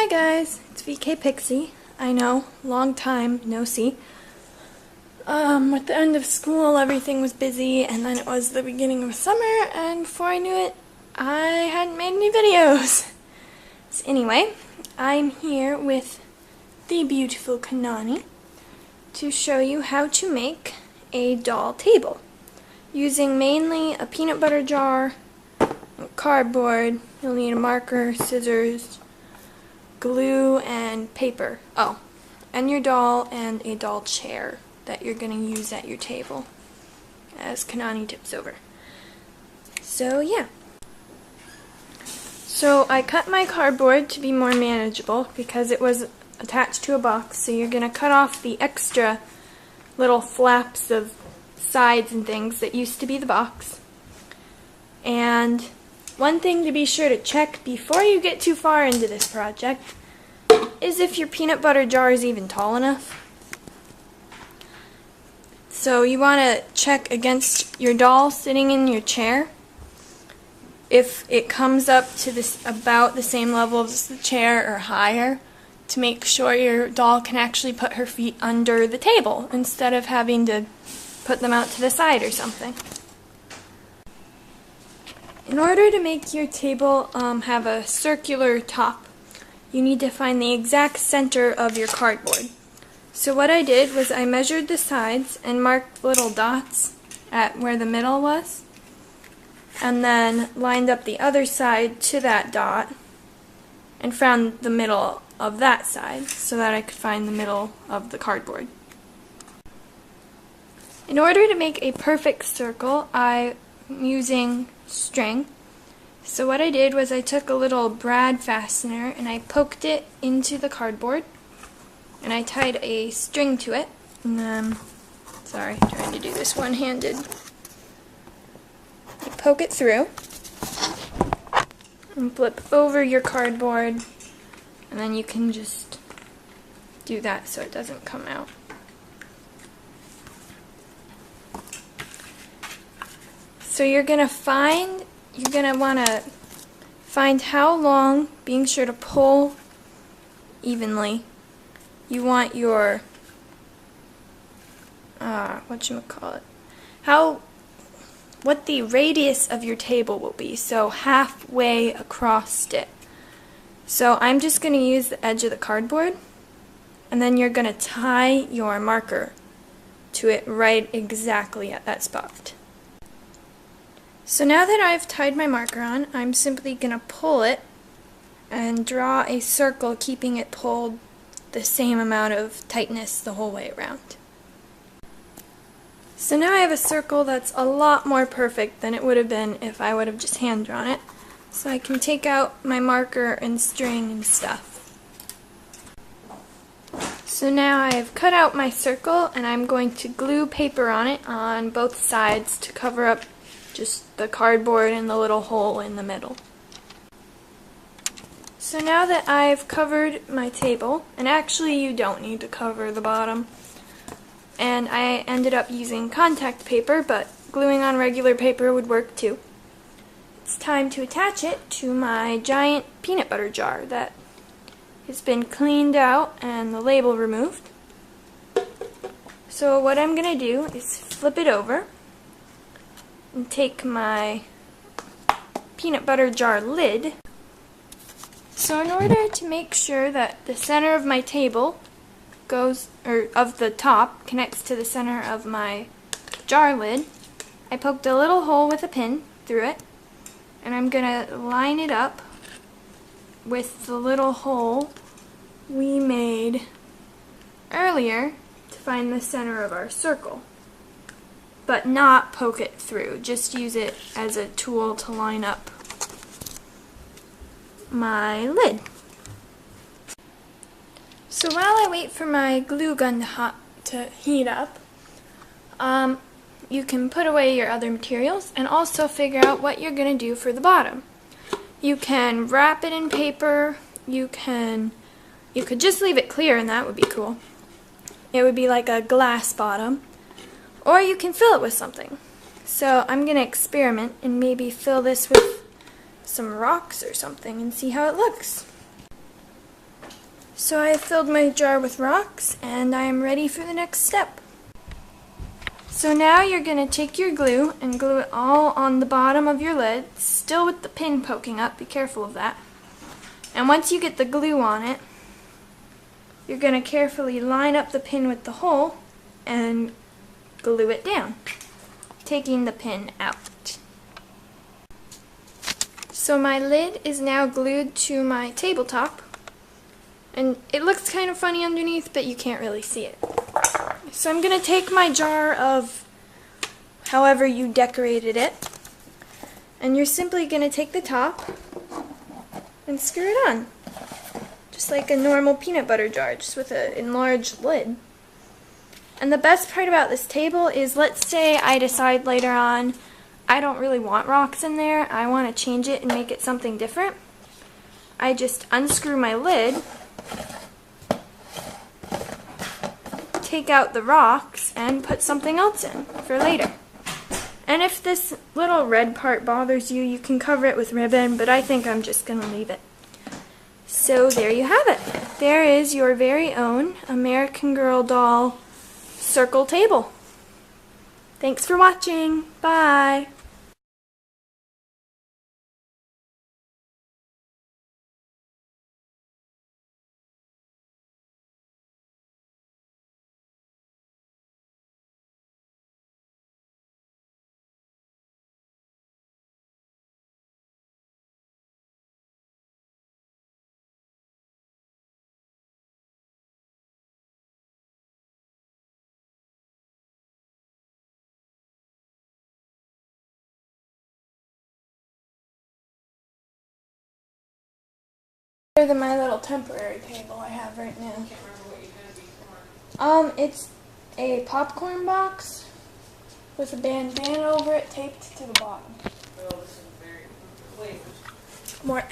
Hi guys, it's VK Pixie. I know, long time no see. With the end of school everything was busy, and then it was the beginning of summer, and before I knew it I hadn't made any videos. So anyway, I'm here with the beautiful Kanani to show you how to make a doll table using mainly a peanut butter jar, cardboard. You'll need a marker, scissors, glue, and paper. Oh, and your doll and a doll chair that you're going to use at your table as Kanani tips over. So yeah. So I cut my cardboard to be more manageable because it was attached to a box, so you're going to cut off the extra little flaps of sides and things that used to be the box. And one thing to be sure to check before you get too far into this project is if your peanut butter jar is even tall enough. So you want to check against your doll sitting in your chair. If it comes up to this about the same level as the chair or higher, to make sure your doll can actually put her feet under the table instead of having to put them out to the side or something. In order to make your table have a circular top, you need to find the exact center of your cardboard. So what I did was I measured the sides and marked little dots at where the middle was, and then lined up the other side to that dot and found the middle of that side so that I could find the middle of the cardboard. In order to make a perfect circle, I'm using string. So what I did was I took a little brad fastener and I poked it into the cardboard and I tied a string to it. And then, sorry, trying to do this one-handed. You poke it through and flip over your cardboard, and then you can just do that so it doesn't come out. So you're going to want to find how long, being sure to pull evenly, you want your, what the radius of your table will be, so halfway across it. So I'm just going to use the edge of the cardboard, and then you're going to tie your marker to it right exactly at that spot. So now that I've tied my marker on, I'm simply going to pull it and draw a circle, keeping it pulled the same amount of tightness the whole way around. So now I have a circle that's a lot more perfect than it would have been if I would have just hand drawn it. So I can take out my marker and string and stuff. So now I have cut out my circle and I'm going to glue paper on it on both sides to cover up just the cardboard and the little hole in the middle. So now that I've covered my table, and actually you don't need to cover the bottom, and I ended up using contact paper, but gluing on regular paper would work too. It's time to attach it to my giant peanut butter jar that has been cleaned out and the label removed. So what I'm going to do is flip it over and take my peanut butter jar lid. So in order to make sure that the center of my table of the top connects to the center of my jar lid, I poked a little hole with a pin through it, and I'm going to line it up with the little hole we made earlier to find the center of our circle. But not poke it through, just use it as a tool to line up my lid. So while I wait for my glue gun to heat up, you can put away your other materials and also figure out what you're going to do for the bottom. You can wrap it in paper, you could just leave it clear and that would be cool. It would be like a glass bottom. Or you can fill it with something. So I'm going to experiment and maybe fill this with some rocks or something and see how it looks. So I have filled my jar with rocks and I am ready for the next step. So now you're going to take your glue and glue it all on the bottom of your lid, still with the pin poking up, be careful of that. And once you get the glue on it, you're going to carefully line up the pin with the hole and glue it down, taking the pin out. So my lid is now glued to my tabletop, and it looks kind of funny underneath, but you can't really see it. So I'm going to take my jar of however you decorated it, and you're simply going to take the top and screw it on. Just like a normal peanut butter jar, just with an enlarged lid. And the best part about this table is, let's say I decide later on I don't really want rocks in there, I want to change it and make it something different. I just unscrew my lid, take out the rocks, and put something else in for later. And if this little red part bothers you, you can cover it with ribbon, but I think I'm just going to leave it. So there you have it. There is your very own American Girl doll circle table. Thanks for watching. Bye. Better than my little temporary table I have right now. I can't remember what you had before. It's a popcorn box with a bandana over it taped to the bottom. Oh, this is very flavors. More